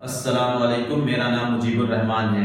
अस्सलाम वालेकुम। मेरा नाम मुजीबुर रहमान है।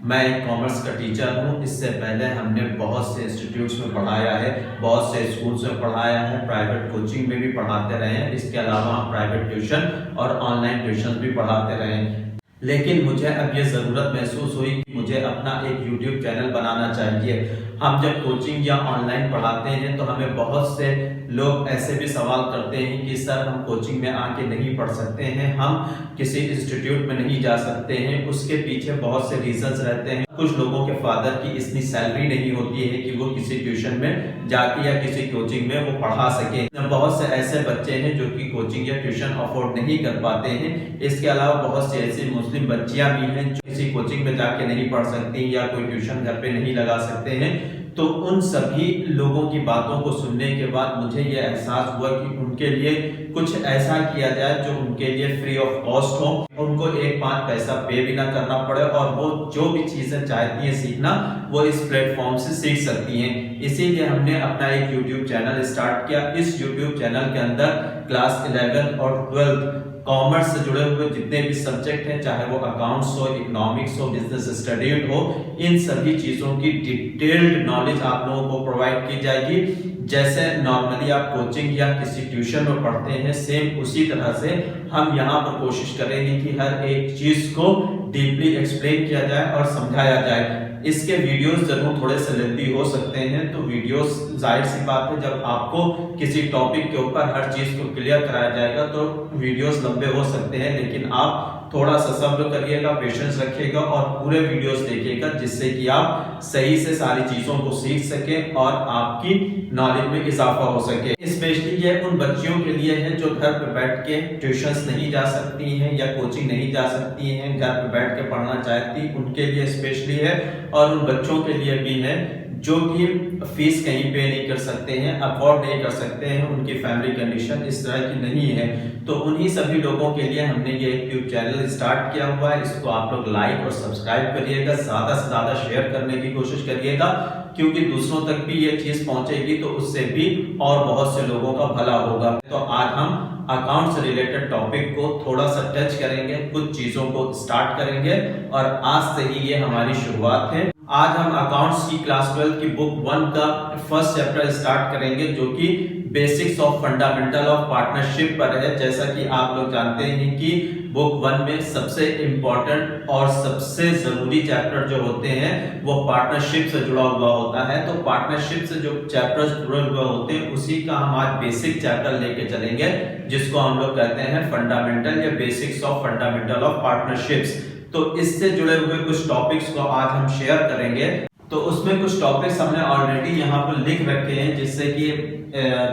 मैं एक कॉमर्स का टीचर हूँ। इससे पहले हमने बहुत से इंस्टीट्यूट्स में पढ़ाया है, बहुत से स्कूल्स में पढ़ाया है, प्राइवेट कोचिंग में भी पढ़ाते रहे हैं। इसके अलावा हम प्राइवेट ट्यूशन और ऑनलाइन ट्यूशन भी पढ़ाते रहे हैं। लेकिन मुझे अब ये ज़रूरत महसूस हुई कि मुझे अपना एक यूट्यूब चैनल बनाना चाहिए। हम जब कोचिंग या ऑनलाइन पढ़ाते हैं तो हमें बहुत से लोग ऐसे भी सवाल करते हैं कि सर हम कोचिंग में आके नहीं पढ़ सकते हैं, हम किसी इंस्टीट्यूट में नहीं जा सकते हैं। उसके पीछे बहुत से रीजंस रहते हैं। कुछ लोगों के फादर की इतनी सैलरी नहीं होती है कि वो किसी ट्यूशन में जाके या किसी कोचिंग में वो पढ़ा सके। बहुत से ऐसे बच्चे हैं जो कि कोचिंग या ट्यूशन अफोर्ड नहीं कर पाते हैं। इसके अलावा बहुत सी ऐसी मुस्लिम बच्चियां भी हैं जो किसी कोचिंग में जाके नहीं पढ़ सकती या कोई ट्यूशन घर पे नहीं लगा सकते हैं। तो उन सभी लोगों की बातों को सुनने के बाद मुझे ये एहसास हुआ कि उनके लिए कुछ ऐसा किया जाए जो उनके लिए फ्री ऑफ कॉस्ट हो, उनको एक 5 पैसा पे भी ना करना पड़े और वो जो भी चीजें चाहती हैं सीखना वो इस प्लेटफॉर्म से सीख सकती हैं। इसीलिए हमने अपना एक यूट्यूब चैनल स्टार्ट किया। इस यूट्यूब चैनल के अंदर क्लास 11 और 12 कॉमर्स से जुड़े हुए जितने भी सब्जेक्ट हैं, चाहे वो अकाउंट्स हो, इकोनॉमिक्स हो, बिजनेस स्टडीज हो, इन सभी चीजों की डिटेल्ड नॉलेज आप लोगों को प्रोवाइड की जाएगी। जैसे नॉर्मली आप कोचिंग या किसी ट्यूशन में पढ़ते हैं, सेम उसी तरह से हम यहाँ पर कोशिश करेंगे कि हर एक चीज को डीपली एक्सप्लेन किया जाए और समझाया जाए। इसके वीडियोस जरूर थोड़े से लेंथी हो सकते हैं, तो वीडियोस जाहिर सी बात है जब आपको किसी टॉपिक के ऊपर हर चीज को क्लियर कराया जाएगा तो वीडियोस लंबे हो सकते हैं। लेकिन आप थोड़ा सा सब्र करिएगा, पेशेंस रखिएगा और पूरे वीडियोस देखिएगा, जिससे कि आप सही से सारी चीजों को सीख सकें और आपकी नॉलेज में इजाफा हो सके। स्पेशली ये उन बच्चियों के लिए है जो घर पे बैठ के ट्यूशंस नहीं जा सकती हैं या कोचिंग नहीं जा सकती हैं, घर पे बैठ के पढ़ना चाहती, उनके लिए स्पेशली है। और उन बच्चों के लिए भी है जो कि फीस कहीं पे नहीं कर सकते हैं, अफोर्ड नहीं कर सकते हैं, उनकी फैमिली कंडीशन इस तरह की नहीं है। तो उन्हीं सभी लोगों के लिए हमने ये यूट्यूब चैनल स्टार्ट किया हुआ है। इसको आप लोग लाइक और सब्सक्राइब करिएगा, ज्यादा से ज्यादा शेयर करने की कोशिश करिएगा, क्योंकि दूसरों तक भी ये चीज पहुंचेगी तो उससे भी और बहुत से लोगों का भला होगा। तो आज हम अकाउंट से रिलेटेड टॉपिक को थोड़ा सा टच करेंगे, कुछ चीजों को स्टार्ट करेंगे और आज से ही ये हमारी शुरुआत है। आज हम अकाउंट्स की क्लास 12 की बुक 1 का फर्स्ट चैप्टर स्टार्ट करेंगे, जो कि basics of fundamental of partnership पर है। जैसा कि आप लोग जानते हैं कि बुक 1 में सबसे इंपॉर्टेंट और सबसे जरूरी चैप्टर जो होते हैं वो पार्टनरशिप से जुड़ा हुआ होता है। तो पार्टनरशिप से जो चैप्टर्स जुड़े हुए होते हैं उसी का हम आज बेसिक चैप्टर लेके चलेंगे, जिसको हम लोग कहते हैं फंडामेंटल या basics of fundamental of partnerships. तो इससे जुड़े हुए कुछ टॉपिक्स को आज हम शेयर करेंगे। तो उसमें कुछ टॉपिक्स हमने ऑलरेडी यहाँ पर लिख रखे हैं, जिससे कि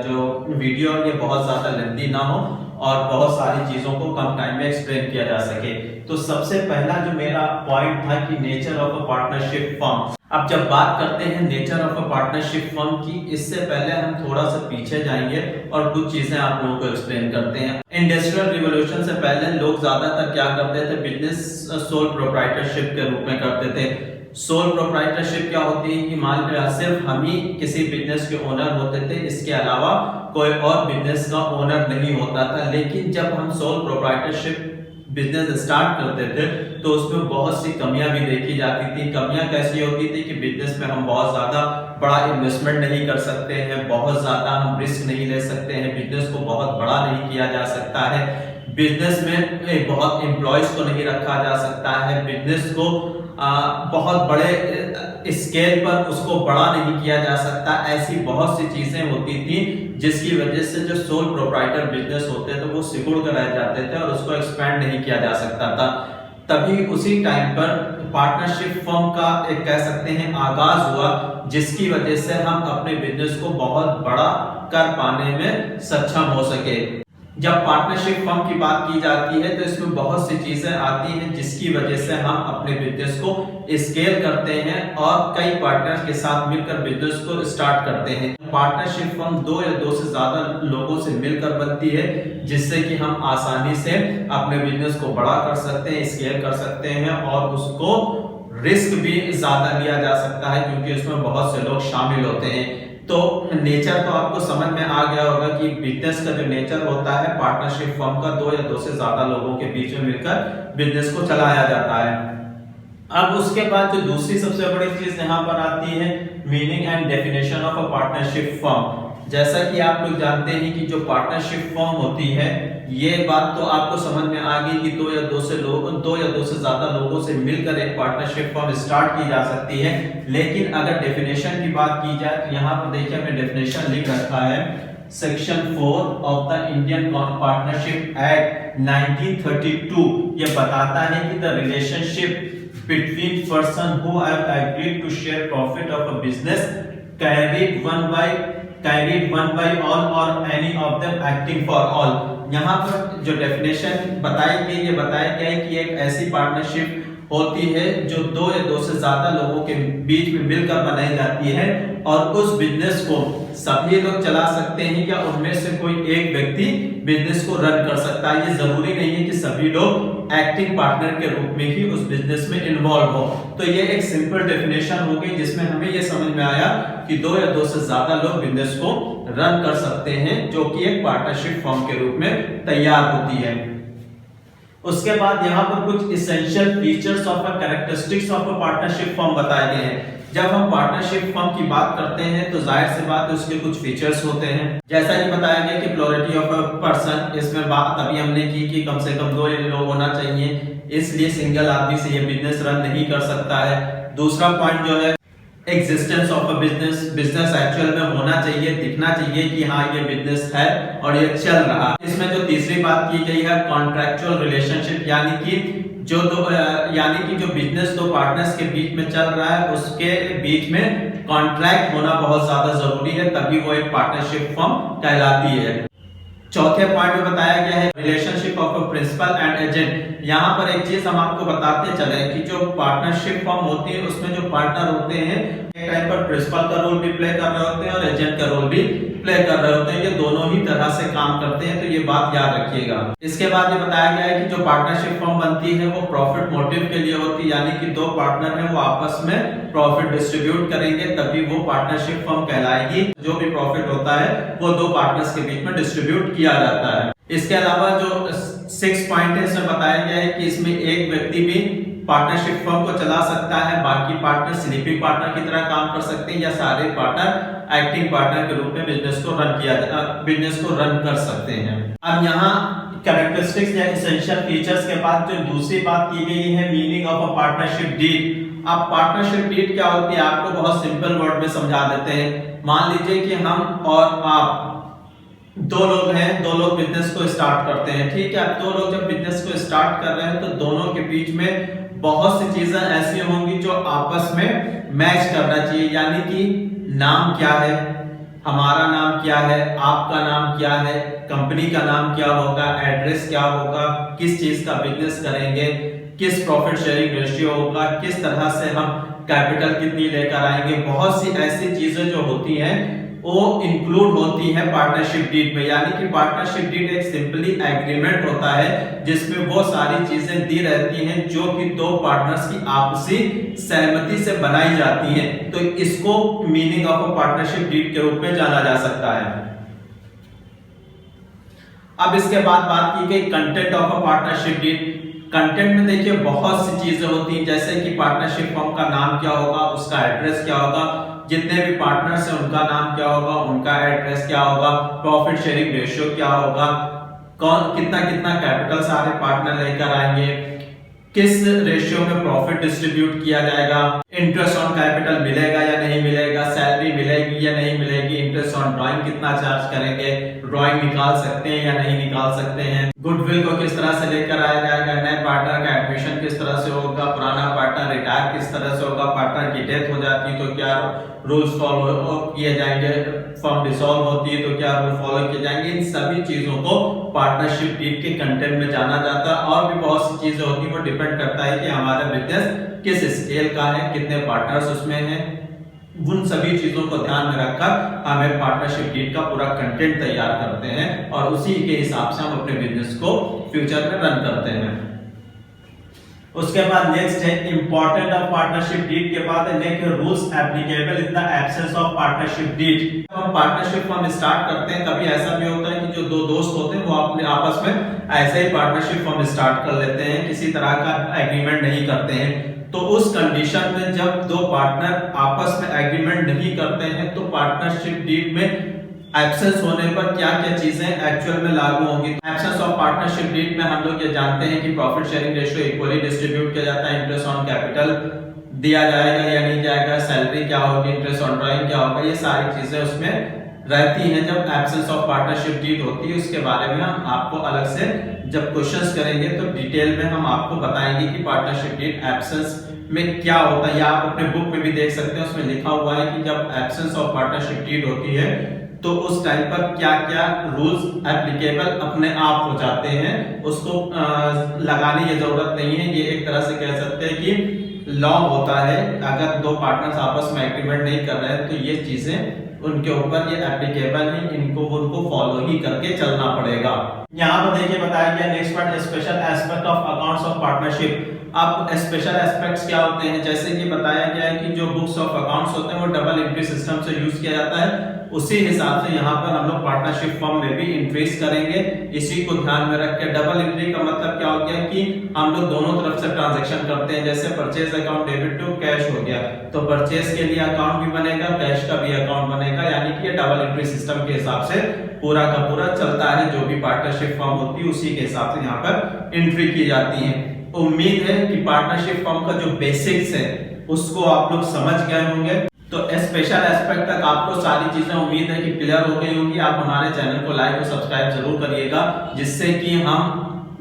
जो वीडियो ये बहुत ज्यादा लेंथी ना हो और बहुत सारी चीजों को कम टाइम में एक्सप्लेन किया जा सके। तो सबसे पहला जो मेरा पॉइंट था कि nature of a partnership firm. अब जब बात करते हैं nature of a partnership firm की, इससे पहले हम थोड़ा सा पीछे जाएंगे और कुछ चीजें आप लोगों को एक्सप्लेन करते हैं। इंडस्ट्रियल रिवॉल्यूशन से पहले लोग ज्यादातर क्या करते थे, बिजनेस सोल प्रोप्राइटरशिप के रूप में करते थे। सोल प्रोप्राइटरशिप क्या होती है कि मान लो सिर्फ हम ही किसी बिजनेस के ओनर होते थे, इसके अलावा कोई और बिजनेस का ओनर नहीं होता था। लेकिन जब हम सोल प्रोप्राइटरशिप बिजनेस स्टार्ट करते थे तो उसमें बहुत सी कमियां भी देखी जाती थी। कमियां कैसी होती थी कि बिजनेस में हम बहुत ज्यादा बड़ा इन्वेस्टमेंट नहीं कर सकते हैं, बहुत ज्यादा हम रिस्क नहीं ले सकते हैं, बिजनेस को बहुत बड़ा नहीं किया जा सकता है, बिजनेस में बहुत एम्प्लॉयज को नहीं रखा जा सकता है, बिजनेस को बहुत बड़े स्केल पर उसको बड़ा नहीं किया जा सकता। ऐसी बहुत सी चीजें होती थी जिसकी वजह से जो सोल प्रोप्राइटर बिजनेस होते थे वो सिकुड़ कर रह जाते थे और उसको एक्सपैंड नहीं किया जा सकता था। तभी उसी टाइम पर पार्टनरशिप फर्म का एक कह सकते हैं आगाज हुआ, जिसकी वजह से हम अपने बिजनेस को बहुत बड़ा कर पाने में सक्षम हो सके। जब पार्टनरशिप फर्म की बात की जाती है तो इसमें बहुत सी चीजें आती हैं जिसकी वजह से हम अपने बिजनेस को स्केल करते हैं और कई पार्टनर्स के साथ मिलकर बिजनेस को स्टार्ट करते हैं। पार्टनरशिप फर्म 2 या 2 से ज्यादा लोगों से मिलकर बनती है, जिससे कि हम आसानी से अपने बिजनेस को बड़ा कर सकते हैं, स्केल कर सकते हैं और उसको रिस्क भी ज्यादा लिया जा सकता है क्योंकि उसमें बहुत से लोग शामिल होते हैं। तो नेचर तो आपको समझ में आ गया होगा कि बिजनेस का जो नेचर होता है पार्टनरशिप फर्म का 2 या 2 से ज्यादा लोगों के बीच में मिलकर बिजनेस को चलाया जाता है। अब उसके बाद जो दूसरी सबसे बड़ी चीज यहाँ पर आती है meaning and definition of a partnership firm. जैसा कि आप लोग जानते हैं कि जो पार्टनरशिप फर्म होती है, ये बात तो आपको समझ में आ गई कि 2 या 2 से ज्यादा लोगों से मिलकर एक पार्टनरशिप फर्म स्टार्ट की जा सकती है। लेकिन अगर डेफिनेशन की बात की जाए तो यहाँ पर देखिए हमने डेफिनेशन लिख रखा है section 4 of the Indian partnership act 1932। ये बताता है कि the relationship between person who have agreed to share profit of a business carried one by all or any of them acting for all। यहाँ पर जो डेफिनेशन बताई गई, ये बताया गया है कि एक ऐसी पार्टनरशिप होती है जो 2 या 2 से ज्यादा लोगों के बीच में मिलकर बनाई जाती है और उस बिजनेस को सभी लोग चला सकते हैं या उनमें से कोई एक व्यक्ति बिजनेस को रन कर सकता है। ये जरूरी नहीं है कि सभी लोग एक्टिंग पार्टनर के रूप में ही उस बिजनेस में इन्वॉल्व हो। तो ये एक सिंपल डेफिनेशन हो गई जिसमें हमें ये समझ में आया कि 2 या 2 से ज्यादा लोग बिजनेस को रन कर सकते हैं जो कि एक पार्टनरशिप फर्म के रूप में तैयार होती है। उसके बाद यहाँ पर कुछ essential features of a characteristics of a partnership firm बताए गए हैं। जब हम पार्टनरशिप फर्म की बात करते हैं तो जाहिर सी बात है उसके कुछ फीचर्स होते हैं। जैसा कि बताया गया कि प्लोरिटी ऑफ अ पर्सन, इसमें बात अभी हमने की कि कम से कम 2 लोग होना चाहिए, इसलिए सिंगल आदमी से ये बिजनेस रन नहीं कर सकता है। दूसरा पॉइंट जो है existence of a business, business actual में होना चाहिए, दिखना चाहिए कि हाँ ये बिजनेस है और ये चल रहा। इसमें जो तीसरी बात की गई है कॉन्ट्रैक्चुअल रिलेशनशिप, यानी कि जो बिजनेस 2 पार्टनर्स के बीच में चल रहा है उसके बीच में कॉन्ट्रैक्ट होना बहुत ज्यादा जरूरी है, तभी वो एक पार्टनरशिप फर्म कहलाती है। चौथे पॉइंट में बताया गया है relationship of a principal and agent. यहाँ पर एक चीज हम आपको बताते चले कि जो पार्टनरशिप फर्म होती है उसमें जो पार्टनर होते हैं एक टाइम पर प्रिंसिपल का रोल भी प्ले कर रहे होते हैं और एजेंट का रोल भी प्ले कर रहे होते हैं। ये दोनों ही तरह से काम करते हैं, तो ये बात याद रखिएगा। इसके बाद ये बताया गया है कि जो पार्टनरशिप फर्म बनती है वो प्रॉफिट मोटिव के लिए होती है, यानी कि 2 पार्टनर हैं वो आपस में प्रॉफिट डिस्ट्रीब्यूट करेंगे तभी वो पार्टनरशिप फर्म कहलाएगी। जो भी प्रॉफिट होता है वो 2 पार्टनर्स के बीच में डिस्ट्रीब्यूट किया जाता है। इसके अलावा जो 6 पॉइंट है इसमें बताया गया है कि इसमें एक व्यक्ति भी पार्टनरशिप फर्म को चला सकता है, बाकी पार्टनर स्लीपिंग पार्टनर की तरह काम कर सकते हैं या सारे पार्टनर एक्टिंग पार्टनर के रूप में बिजनेस को रन कर सकते हैं। अब यहाँ कैरेक्टरिस्टिक्स या एसेंशियल फीचर्स के बाद जो दूसरी बात की गई है meaning of a partnership deed. अब पार्टनरशिप डीड क्या होती है आपको बहुत सिंपल वर्ड में समझा देते हैं। मान लीजिए कि हम और आप 2 लोग हैं, 2 लोग बिजनेस को स्टार्ट करते हैं, ठीक है। 2 लोग जब बिजनेस को स्टार्ट कर रहे हैं तो दोनों के बीच में बहुत सी चीजें ऐसी होंगी जो आपस में मैच करना चाहिए, यानी कि नाम क्या है, हमारा नाम क्या है, आपका नाम क्या है, कंपनी का नाम क्या होगा, एड्रेस क्या होगा, किस चीज का बिजनेस करेंगे, किस प्रॉफिट शेयरिंग रेशियो होगा, किस तरह से हम कैपिटल कितनी लेकर आएंगे। बहुत सी ऐसी चीजें जो होती हैं वो इंक्लूड होती है पार्टनरशिप डीड में, यानी कि पार्टनरशिप डीड एक सिंपली एग्रीमेंट होता है जिसमें वो सारी चीजें दी रहती हैं जो कि 2 पार्टनर्स की आपसी सहमति से बनाई जाती हैं। तो इसको meaning of a partnership deed के रूप में जाना जा सकता है। अब इसके बाद बात की गई content of a partnership deed. Content में देखिए बहुत सी चीजें होती हैं, जैसे कि पार्टनरशिप फर्म का नाम क्या होगा, उसका एड्रेस क्या होगा, जितने भी पार्टनर्स हैं उनका नाम क्या होगा, उनका एड्रेस क्या होगा, प्रॉफिट शेयरिंग रेशियो क्या होगा, कौन कितना कैपिटल सारे पार्टनर लेकर आएंगे, किस रेशियो में प्रॉफिट डिस्ट्रीब्यूट किया जाएगा, इंटरेस्ट ऑन कैपिटल मिलेगा या नहीं मिलेगा, सैलरी मिलेगी या नहीं मिलेगी, इंटरेस्ट ऑन ड्राइंग कितना चार्ज करेंगे, ड्राइंग निकाल सकते हैं या नहीं निकाल सकते हैं, गुडविल को किस तरह से लेकर आया जाएगा, नए पार्टनर का एडमिशन किस तरह से होगा, पुराना पार्टनर रिटायर किस तरह से होगा, पार्टनर की डेथ हो जाती तो क्या रूल्स फॉलो किए जाएंगे, फर्म डिसॉल्व होती है तो क्या रूल फॉलो किए जाएंगे। इन सभी चीजों को पार्टनरशिप डीड के कंटेंट में जाना जाता है। और भी बहुत सी चीजें होती है, वो डिपेंड करता है कि हमारा बिजनेस किस स्केल का है, कितने पार्टनर्स उसमें हैं। उन सभी चीजों को ध्यान में रखकर हम एक पार्टनरशिप डीड का पूरा कंटेंट तैयार करते हैं और उसी के हिसाब से हम अपने बिजनेस को फ्यूचर में रन करते हैं। उसके बाद नेक्स्ट है इंपॉर्टेंट ऑफ पार्टनरशिप डीड के बाद next rules applicable in the absence of partnership deed. हम पार्टनरशिप फॉर्म स्टार्ट करते हैं, कभी ऐसा भी होता है कि जो दो दोस्त होते हैं वो अपने आपस में ऐसे ही पार्टनरशिप फॉर्म स्टार्ट कर लेते हैं, किसी तरह का एग्रीमेंट नहीं करते हैं। तो उस कंडीशन में जब दो पार्टनर आपस में एग्रीमेंट नहीं करते हैं तो पार्टनरशिप डीड में एब्सेंस होने पर क्या क्या चीजें एक्चुअल में लागू होंगी। एब्सेंस ऑफ पार्टनरशिप डीड में हम लोग ये जानते हैं कि profit sharing ratio equally distribute किया जाता है, इंटरेस्ट ऑन कैपिटल दिया जाएगा या नहीं जाएगा, सैलरी क्या होगी, इंटरेस्ट ऑन ड्राइंग क्या होगा, ये सारी चीजें उसमें रहती हैं जब एब्सेंस ऑफ पार्टनरशिप डीड होती है। उसके बारे में हम आपको अलग से जब क्वेश्चंस करेंगे तो डिटेल में हम आपको बताएंगे कि पार्टनरशिप डीड एब्सेंस में क्या होता है, या आप अपने बुक में भी देख सकते हैं, उसमें लिखा हुआ है कि जब एब्सेंस ऑफ पार्टनरशिप डीड होती है तो उस टाइम पर क्या क्या रूल्स एप्लीकेबल अपने आप हो जाते हैं, उसको लगाने की जरूरत नहीं है। ये एक तरह से कह सकते हैं कि लॉ होता है, अगर दो पार्टनर्स आपस में एग्रीमेंट नहीं कर रहे हैं तो ये चीजें उनके ऊपर ये एप्लीकेबल है, इनको उनको फॉलो ही करके चलना पड़ेगा। यहाँ पर देखिए बताया गया next part special aspect of accounts of partnership. अब स्पेशल एस्पेक्ट्स क्या होते हैं, जैसे कि बताया गया है कि जो बुक्स ऑफ अकाउंट्स होते हैं वो डबल एंट्री सिस्टम से यूज किया जाता है, उसी हिसाब से यहाँ पर हम लोग पार्टनरशिप फॉर्म में भी इंट्रीज करेंगे। इसी को ध्यान में रख के डबल एंट्री का मतलब क्या हो गया कि हम लोग दोनों तरफ से ट्रांजैक्शन करते हैं, जैसे purchase account debit to cash हो गया तो परचेज के लिए अकाउंट भी बनेगा, कैश का भी अकाउंट बनेगा, यानी कि डबल एंट्री सिस्टम के हिसाब से पूरा का पूरा चलता है। जो भी पार्टनरशिप फॉर्म होती है उसी के हिसाब से यहाँ पर एंट्री की जाती है। उम्मीद है कि पार्टनरशिप फॉर्म का जो बेसिक्स है उसको आप लोग समझ गए होंगे। तो स्पेशल एस्पेक्ट तक आपको सारी चीजें उम्मीद है कि क्लियर हो गई होंगी। आप हमारे चैनल को लाइक और सब्सक्राइब जरूर करिएगा, जिससे कि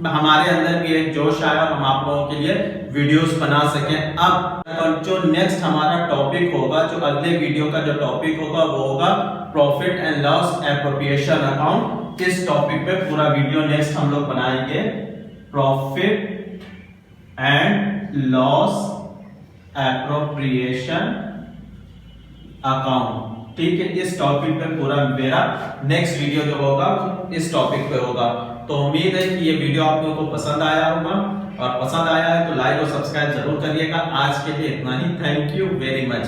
हमारे अंदर भी एक जोश आए और हम आप लोगों के लिए वीडियोस बना सकें। अब जो नेक्स्ट हमारा टॉपिक होगा, जो अगले वीडियो का जो टॉपिक होगा वो होगा profit and loss appropriation account. इस टॉपिक पे पूरा वीडियो नेक्स्ट हम लोग बनाएंगे, profit and loss appropriation account. ठीक है, इस टॉपिक पे पूरा मेरा नेक्स्ट वीडियो जो होगा इस टॉपिक पे होगा। तो उम्मीद है कि ये वीडियो आप लोगों को पसंद आया होगा, और पसंद आया है तो लाइक और सब्सक्राइब जरूर करिएगा। आज के लिए इतना ही, थैंक यू वेरी मच।